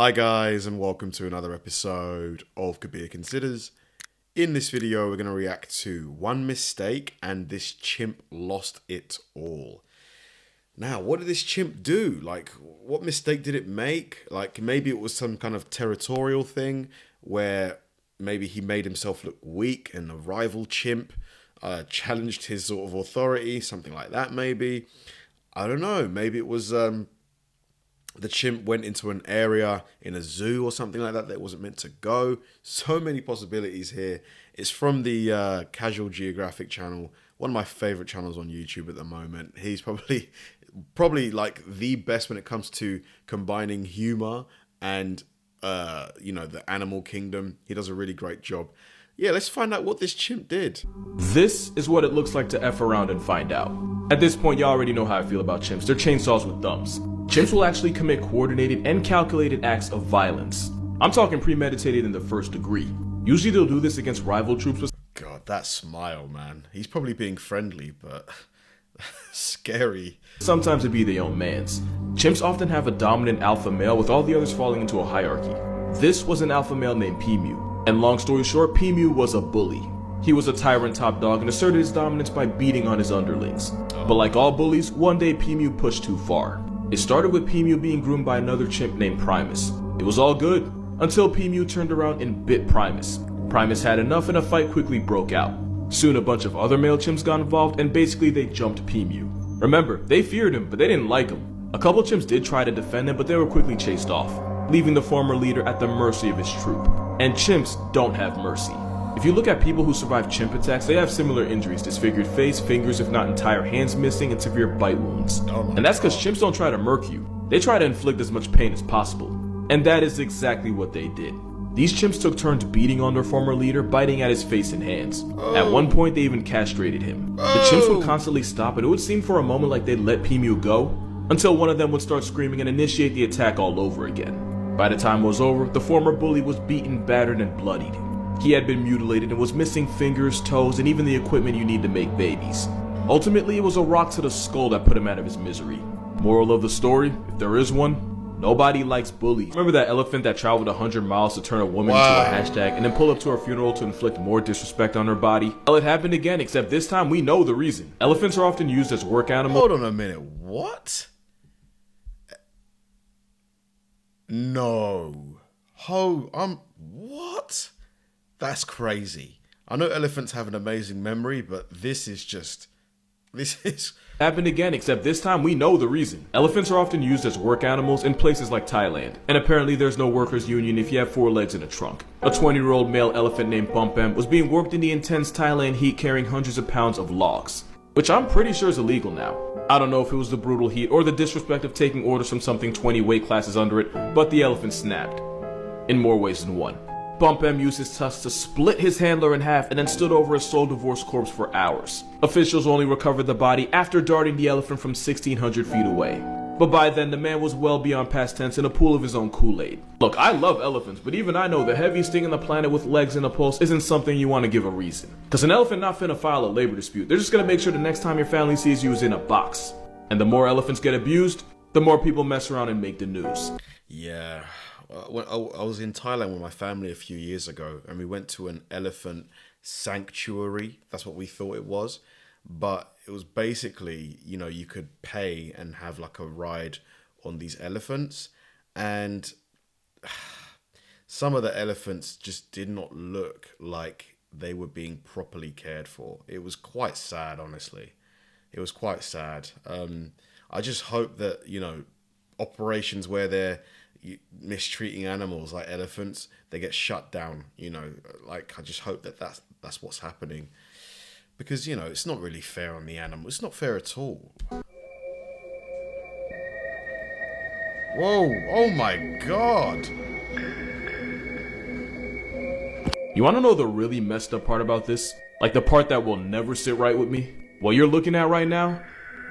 Hi guys, and welcome to another episode of Kabir Considers. In this video we're going to react to one mistake and this chimp lost it all. Now, what did this chimp do? Like, what mistake did it make? Like, maybe it was some kind of territorial thing where maybe he made himself look weak and a rival chimp challenged his sort of authority, something like that maybe. I don't know, maybe it was the chimp went into an area in a zoo or something like that that it wasn't meant to go. So many possibilities here. It's from the Casual Geographic channel, one of my favorite channels on YouTube at the moment. He's probably like the best when it comes to combining humor and the animal kingdom. He does a really great job. Yeah, let's find out what this chimp did. This is what it looks like to F around and find out. At this point, y'all already know how I feel about chimps. They're chainsaws with thumbs. Chimps will actually commit coordinated and calculated acts of violence. I'm talking premeditated in the first degree. Usually they'll do this against rival troops. God, that smile, man. He's probably being friendly, but scary. Sometimes it'd be their own mans. Chimps often have a dominant alpha male with all the others falling into a hierarchy. This was an alpha male named P-Mew. And long story short, P-Mew was a bully. He was a tyrant top dog and asserted his dominance by beating on his underlings. But like all bullies, one day P-Mew pushed too far. It started with P-Mew being groomed by another chimp named Primus. It was all good, until P-Mew turned around and bit Primus. Primus had enough and a fight quickly broke out. Soon a bunch of other male chimps got involved and basically they jumped P-Mew. Remember, they feared him, but they didn't like him. A couple chimps did try to defend him, but they were quickly chased off, leaving the former leader at the mercy of his troop. And chimps don't have mercy. If you look at people who survive chimp attacks, they have similar injuries: disfigured face, fingers, if not entire hands missing, and severe bite wounds. And that's because chimps don't try to murk you. They try to inflict as much pain as possible. And that is exactly what they did. These chimps took turns beating on their former leader, biting at his face and hands. At one point, they even castrated him. The chimps would constantly stop, and it would seem for a moment like they'd let P-Mew go, until one of them would start screaming and initiate the attack all over again. By the time it was over, the former bully was beaten, battered, and bloodied. He had been mutilated and was missing fingers, toes, and even the equipment you need to make babies. Ultimately, it was a rock to the skull that put him out of his misery. Moral of the story, if there is one, nobody likes bullies. Remember that elephant that traveled 100 miles to turn a woman into a hashtag and then pull up to her funeral to inflict more disrespect on her body? Well, it happened again, except this time we know the reason. Elephants are often used as work animals. Hold on a minute, what? No. What? That's crazy. I know elephants have an amazing memory, but this is... Happened again, except this time we know the reason. Elephants are often used as work animals in places like Thailand, and apparently there's no workers union if you have 4 legs and a trunk. A 20-year-old male elephant named Bumpem was being worked in the intense Thailand heat carrying hundreds of pounds of logs, which I'm pretty sure is illegal now. I don't know if it was the brutal heat or the disrespect of taking orders from something 20 weight classes under it, but the elephant snapped. In more ways than one. Bumpem used his tusks to split his handler in half and then stood over his soul-divorced corpse for hours. Officials only recovered the body after darting the elephant from 1,600 feet away. But by then, the man was well beyond past tense in a pool of his own Kool-Aid. Look, I love elephants, but even I know the heaviest thing on the planet with legs and a pulse isn't something you want to give a reason. Cause an elephant not finna file a labor dispute. They're just gonna make sure the next time your family sees you is in a box. And the more elephants get abused, the more people mess around and make the news. Yeah. When I was in Thailand with my family a few years ago, and we went to an elephant sanctuary. That's what we thought it was. But it was basically, you could pay and have like a ride on these elephants. And some of the elephants just did not look like they were being properly cared for. It was quite sad, honestly. It was quite sad. I just hope that, operations where they're mistreating animals like elephants, they get shut down. I just hope that that's what's happening, because it's not really fair on the animal. It's not fair at all. Whoa, oh my god. You want to know the really messed up part about this? Like the part that will never sit right with me? What you're looking at right now?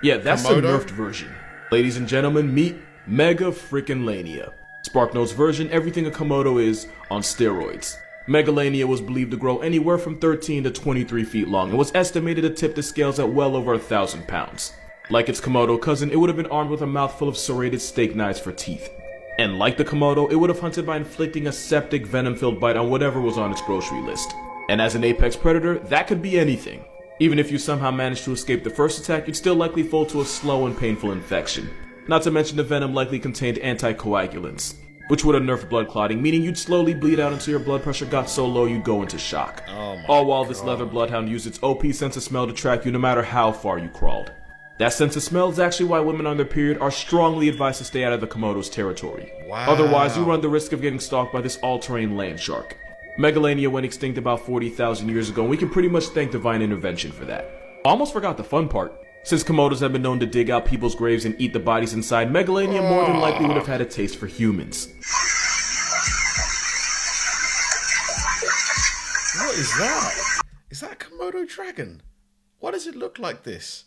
Yeah, that's the nerfed version. Ladies and gentlemen, meet Megalania. SparkNote's version, everything a Komodo is on steroids. Megalania was believed to grow anywhere from 13 to 23 feet long and was estimated to tip the scales at well over 1,000 pounds. Like its Komodo cousin, it would have been armed with a mouthful of serrated steak knives for teeth. And like the Komodo, it would have hunted by inflicting a septic, venom-filled bite on whatever was on its grocery list. And as an apex predator, that could be anything. Even if you somehow managed to escape the first attack, you'd still likely fall to a slow and painful infection. Not to mention the venom likely contained anticoagulants, which would have nerfed blood clotting, meaning you'd slowly bleed out until your blood pressure got so low you'd go into shock. All while this leather bloodhound used its OP sense of smell to track you no matter how far you crawled. That sense of smell is actually why women on their period are strongly advised to stay out of the Komodo's territory. Wow. Otherwise, you run the risk of getting stalked by this all-terrain land shark. Megalania went extinct about 40,000 years ago, and we can pretty much thank divine intervention for that. I almost forgot the fun part. Since Komodos have been known to dig out people's graves and eat the bodies inside, Megalania more than likely would have had a taste for humans. What is that? Is that a Komodo dragon? Why does it look like this?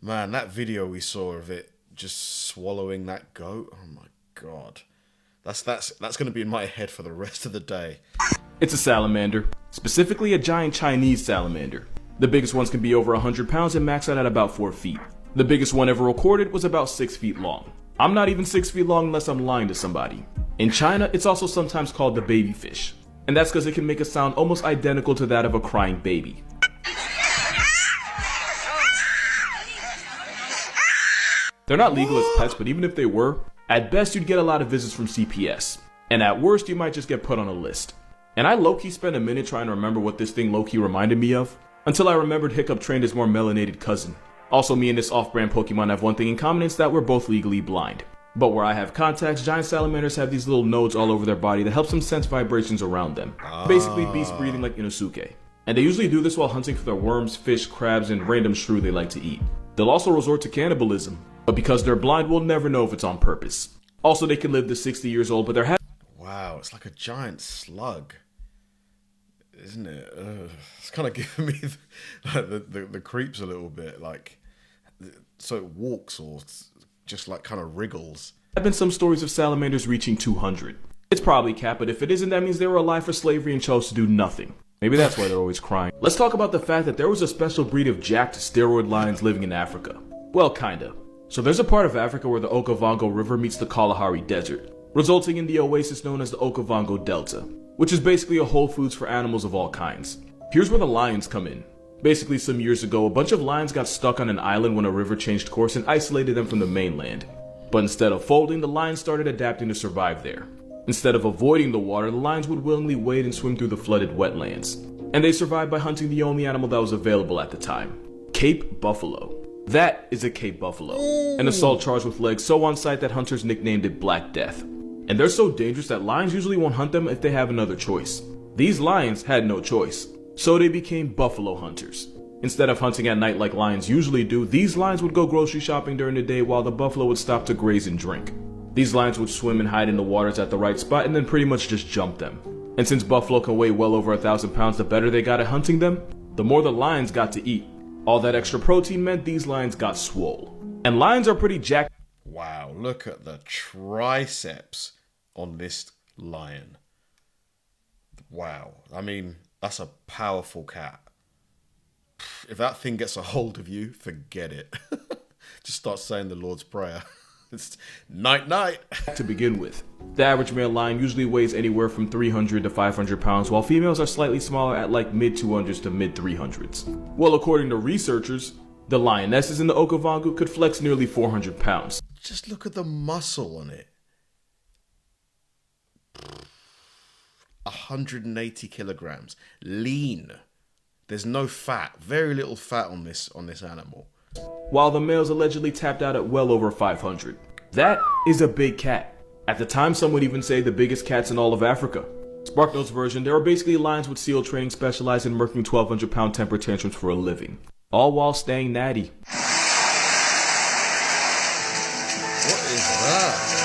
Man, that video we saw of it just swallowing that goat. Oh my god. That's going to be in my head for the rest of the day. It's a salamander, specifically a giant Chinese salamander. The biggest ones can be over 100 pounds and max out at about 4 feet. The biggest one ever recorded was about 6 feet long. I'm not even 6 feet long unless I'm lying to somebody. In China, it's also sometimes called the baby fish, and that's because it can make a sound almost identical to that of a crying baby. They're not legal as pets, but even if they were, at best you'd get a lot of visits from CPS, and at worst you might just get put on a list. And I low-key spent a minute trying to remember what this thing low-key reminded me of, until I remembered Hiccup trained his more melanated cousin. Also, me and this off-brand Pokemon have one thing in common, it's that we're both legally blind. But where I have contacts, giant salamanders have these little nodes all over their body that helps them sense vibrations around them. Basically beast breathing like Inosuke. And they usually do this while hunting for their worms, fish, crabs, and random shrew they like to eat. They'll also resort to cannibalism, but because they're blind, we'll never know if it's on purpose. Also, they can live to 60 years old, but they're Wow, it's like a giant slug. Isn't it? It's kind of giving me the creeps a little bit. Like, so it walks or just like kind of wriggles. There have been some stories of salamanders reaching 200. It's probably capped, but if it isn't, that means they were alive for slavery and chose to do nothing. Maybe that's why they're always crying. Let's talk about the fact that there was a special breed of jacked steroid lions living in Africa. Well, kinda. So there's a part of Africa where the Okavango River meets the Kalahari Desert, resulting in the oasis known as the Okavango Delta, which is basically a Whole Foods for animals of all kinds. Here's where the lions come in. Basically, some years ago, a bunch of lions got stuck on an island when a river changed course and isolated them from the mainland. But instead of folding, the lions started adapting to survive there. Instead of avoiding the water, the lions would willingly wade and swim through the flooded wetlands. And they survived by hunting the only animal that was available at the time, Cape buffalo. That is a Cape buffalo, an assault charged with legs so on sight that hunters nicknamed it Black Death. And they're so dangerous that lions usually won't hunt them if they have another choice. These lions had no choice, so they became buffalo hunters. Instead of hunting at night like lions usually do, these lions would go grocery shopping during the day while the buffalo would stop to graze and drink. These lions would swim and hide in the waters at the right spot and then pretty much just jump them. And since buffalo can weigh well over 1,000 pounds, the better they got at hunting them, the more the lions got to eat. All that extra protein meant these lions got swole. And lions are pretty jacked. Wow, look at the triceps on this lion. Wow, I mean, that's a powerful cat. If that thing gets a hold of you, forget it. Just start saying the Lord's Prayer. It's night night. To begin with, the average male lion usually weighs anywhere from 300 to 500 pounds, while females are slightly smaller at like mid 200s to mid 300s. Well, according to researchers, the lionesses in the Okavango could flex nearly 400 pounds. Just look at the muscle on it. 180 kilograms. Lean. There's no fat. Very little fat on this animal. While the males allegedly tapped out at well over 500. That is a big cat. At the time, some would even say the biggest cats in all of Africa. SparkNote's version, there are basically lions with SEAL training specialized in murking 1,200-pound temper tantrums for a living. All while staying natty. What is that?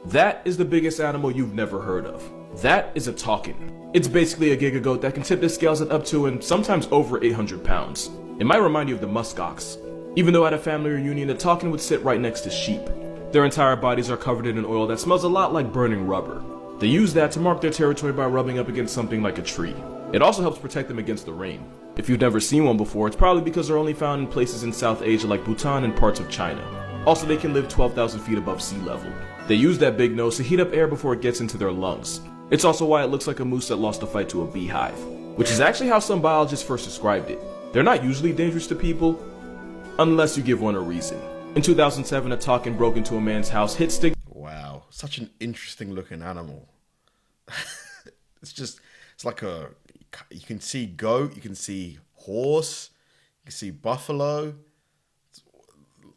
That is the biggest animal you've never heard of. That is a Talken. It's basically a giga goat that can tip the scales at up to and sometimes over 800 pounds. It might remind you of the muskox. Even though at a family reunion, the Talken would sit right next to sheep. Their entire bodies are covered in an oil that smells a lot like burning rubber. They use that to mark their territory by rubbing up against something like a tree. It also helps protect them against the rain. If you've never seen one before, it's probably because they're only found in places in South Asia like Bhutan and parts of China. Also, they can live 12,000 feet above sea level. They use that big nose to heat up air before it gets into their lungs. It's also why it looks like a moose that lost a fight to a beehive, which is actually how some biologists first described it. They're not usually dangerous to people, unless you give one a reason. In 2007, a Talken broke into a man's house, hit stick. Wow, such an interesting looking animal. It's like you can see goat, you can see horse, you can see buffalo.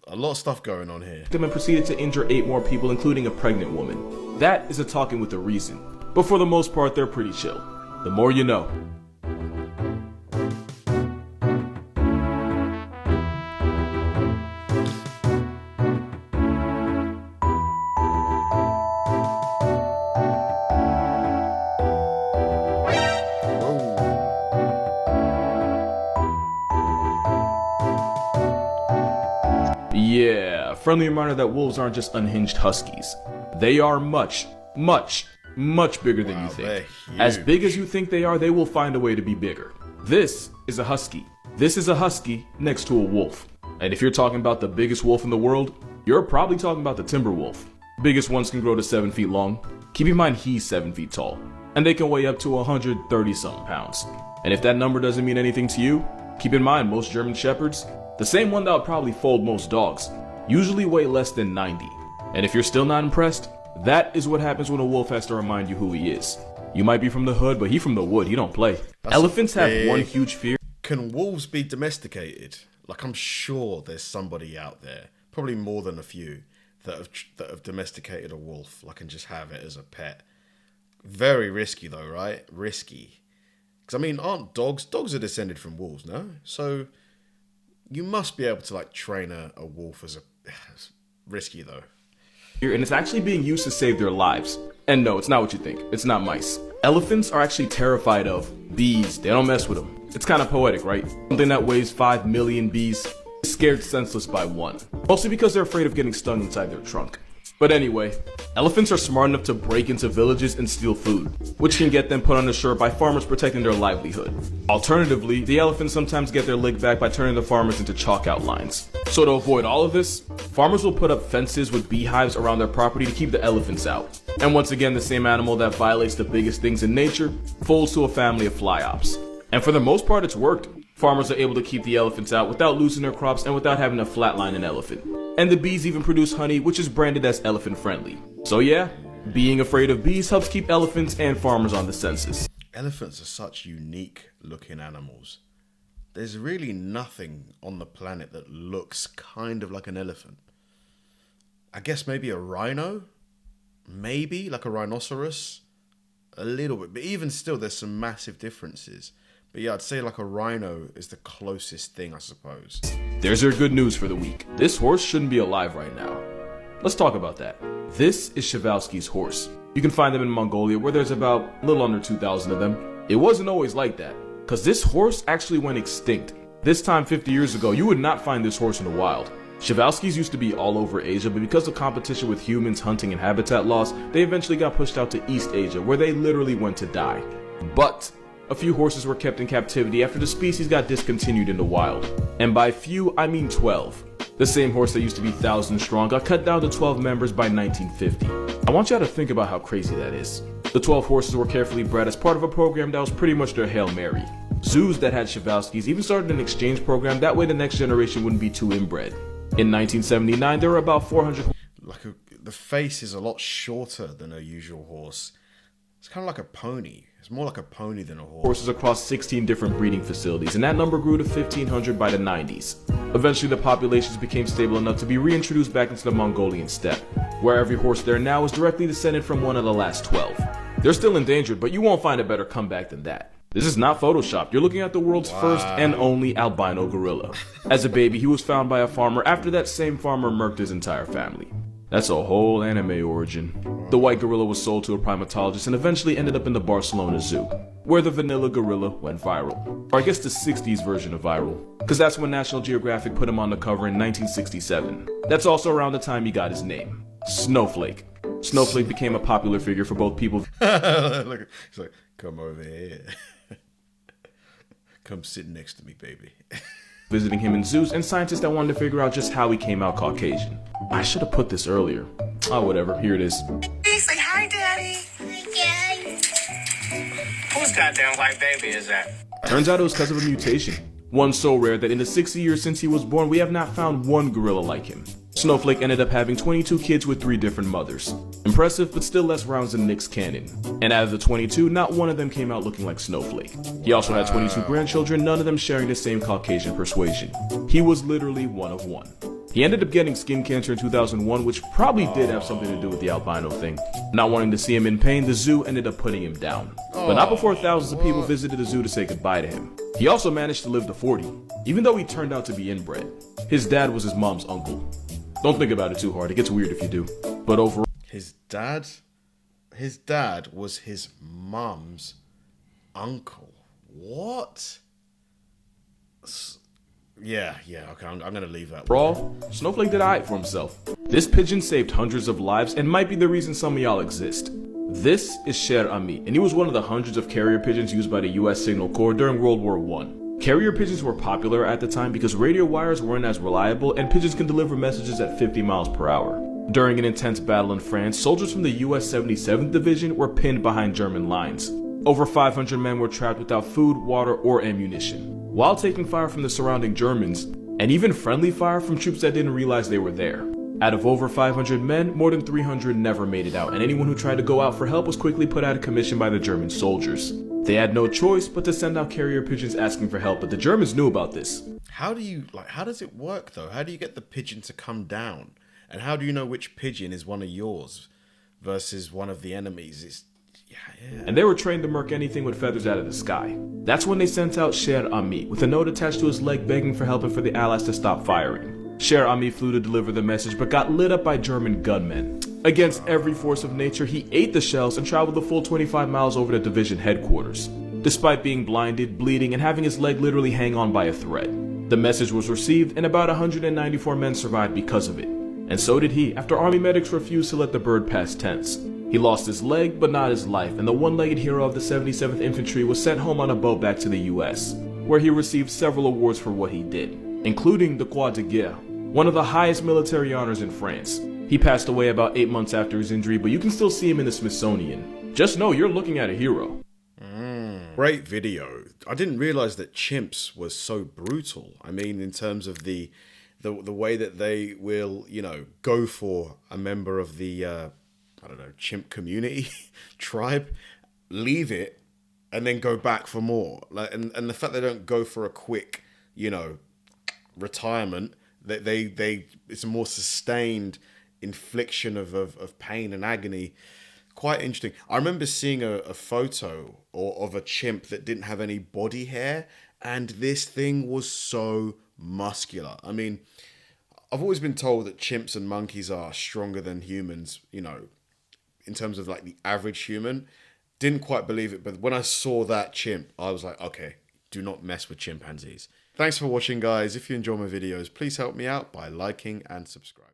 A lot of stuff going on here. And proceeded to injure 8 more people, including a pregnant woman. That is a Talken with a reason. But for the most part, they're pretty chill. The more you know. Yeah, friendly reminder that wolves aren't just unhinged huskies. They are much, much, much bigger than you think. As big as you think they are, they will find a way to be bigger. This is a husky. This is a husky next to a wolf. And if you're talking about the biggest wolf in the world, you're probably talking about the timber wolf. Biggest ones can grow to 7 feet long. Keep in mind he's 7 feet tall. And they can weigh up to 130-something pounds. And if that number doesn't mean anything to you, keep in mind most German shepherds, the same one that would probably fold most dogs, usually weigh less than 90. And if you're still not impressed, that is what happens when a wolf has to remind you who he is. You might be from the hood, but he from the wood, he don't play. Elephants have one huge fear. Can wolves be domesticated? Like, I'm sure there's somebody out there, probably more than a few, that have domesticated a wolf, like, and just have it as a pet. Very risky though, right? Risky. Because, I mean, aren't dogs are descended from wolves, no? So you must be able to, like, train a wolf as a... It's risky though. And it's actually being used to save their lives. And no, it's not what you think. It's not mice. Elephants are actually terrified of bees. They don't mess with them. It's kind of poetic, right? Something that weighs 5 million bees is scared senseless by one. Mostly because they're afraid of getting stung inside their trunk. But anyway, elephants are smart enough to break into villages and steal food, which can get them put on the shirt by farmers protecting their livelihood. Alternatively, the elephants sometimes get their lick back by turning the farmers into chalk outlines. So to avoid all of this, farmers will put up fences with beehives around their property to keep the elephants out. And once again, the same animal that violates the biggest things in nature folds to a family of flyops. And for the most part, it's worked. Farmers are able to keep the elephants out without losing their crops and without having to flatline an elephant. And the bees even produce honey, which is branded as elephant friendly. So yeah, being afraid of bees helps keep elephants and farmers on the census. Elephants are such unique looking animals. There's really nothing on the planet that looks kind of like an elephant. I guess maybe a rhino? Maybe, like a rhinoceros? A little bit, but even still there's some massive differences. But yeah, I'd say like a rhino is the closest thing, I suppose. There's your good news for the week. This horse shouldn't be alive right now. Let's talk about that. This is Przewalski's horse. You can find them in Mongolia, where there's about a little under 2,000 of them. It wasn't always like that, because this horse actually went extinct. This time 50 years ago, you would not find this horse in the wild. Przewalski's used to be all over Asia, but because of competition with humans, hunting, and habitat loss, they eventually got pushed out to East Asia, where they literally went to die. But a few horses were kept in captivity after the species got discontinued in the wild. And by few, I mean 12. The same horse that used to be thousands strong got cut down to 12 members by 1950. I want y'all to think about how crazy that is. The 12 horses were carefully bred as part of a program that was pretty much their Hail Mary. Zoos that had Przewalski's even started an exchange program, that way the next generation wouldn't be too inbred. In 1979, there were about 400... The face is a lot shorter than a usual horse. It's kind of like a pony. It's more like a pony than a horse. Horses across 16 different breeding facilities, and that number grew to 1,500 by the 90s. Eventually, the populations became stable enough to be reintroduced back into the Mongolian steppe, where every horse there now is directly descended from one of the last 12. They're still endangered, but you won't find a better comeback than that. This is not photoshopped. You're looking at the world's first and only albino gorilla. As a baby, he was found by a farmer after that same farmer murked his entire family. That's a whole anime origin. The white gorilla was sold to a primatologist and eventually ended up in the Barcelona Zoo, where the vanilla gorilla went viral. Or I guess the 60s version of viral, because that's when National Geographic put him on the cover in 1967. That's also around the time he got his name, Snowflake. Snowflake became a popular figure for both people. Look, he's like, come over here. Come sit next to me, baby. visiting him in zoos, and scientists that wanted to figure out just how he came out Caucasian. I should have put this earlier. Oh, whatever, here it is. Hey, say hi, Daddy. Hi, Dad. Whose goddamn white baby is that? Turns out it was because of a mutation. One so rare that in the 60 years since he was born, we have not found one gorilla like him. Snowflake ended up having 22 kids with 3 different mothers. Impressive, but still less rounds than Nick's canon. And out of the 22, not one of them came out looking like Snowflake. He also had 22 grandchildren, none of them sharing the same Caucasian persuasion. He was literally one of one. He ended up getting skin cancer in 2001, which probably did have something to do with the albino thing. Not wanting to see him in pain, the zoo ended up putting him down. But not before thousands of people visited the zoo to say goodbye to him. He also managed to live to 40, even though he turned out to be inbred. His dad was his mom's uncle. Don't think about it too hard, it gets weird if you do. But overall... His dad was his mum's uncle. What? Yeah, okay, I'm gonna leave that. Overall, Snowflake did alright for himself. This pigeon saved hundreds of lives and might be the reason some of y'all exist. This is Sher Ami, and he was one of the hundreds of carrier pigeons used by the US Signal Corps during World War I. Carrier pigeons were popular at the time because radio wires weren't as reliable and pigeons can deliver messages at 50 miles per hour. During an intense battle in France, soldiers from the US 77th Division were pinned behind German lines. Over 500 men were trapped without food, water, or ammunition, while taking fire from the surrounding Germans, and even friendly fire from troops that didn't realize they were there. Out of over 500 men, more than 300 never made it out, and anyone who tried to go out for help was quickly put out of commission by the German soldiers. They had no choice but to send out carrier pigeons asking for help, but the Germans knew about this. How does it work though? How do you get the pigeon to come down? And how do you know which pigeon is one of yours versus one of the enemies? Yeah. And they were trained to murk anything with feathers out of the sky. That's when they sent out Sher Ami, with a note attached to his leg begging for help and for the Allies to stop firing. Sher Ami flew to deliver the message but got lit up by German gunmen. Against every force of nature, he ate the shells and traveled the full 25 miles over to division headquarters, despite being blinded, bleeding, and having his leg literally hang on by a thread. The message was received and about 194 men survived because of it. And so did he, after army medics refused to let the bird pass tense. He lost his leg, but not his life, and the one-legged hero of the 77th Infantry was sent home on a boat back to the US, where he received several awards for what he did, including the Croix de Guerre, one of the highest military honors in France. He passed away about 8 months after his injury, but you can still see him in the Smithsonian. Just know you're looking at a hero. Great video. I didn't realize that chimps was so brutal. I mean, in terms of the way that they will, go for a member of the, chimp community, tribe, leave it, and then go back for more. And the fact they don't go for a quick, retirement, that they it's a more sustained infliction of pain and agony. Quite interesting. I remember seeing a photo of a chimp that didn't have any body hair, and this thing was so muscular. I mean, I've always been told that chimps and monkeys are stronger than humans, in terms of like the average human. Didn't quite believe it, but when I saw that chimp, I was like, okay, do not mess with chimpanzees. Thanks for watching, guys. If you enjoy my videos, please help me out by liking and subscribing.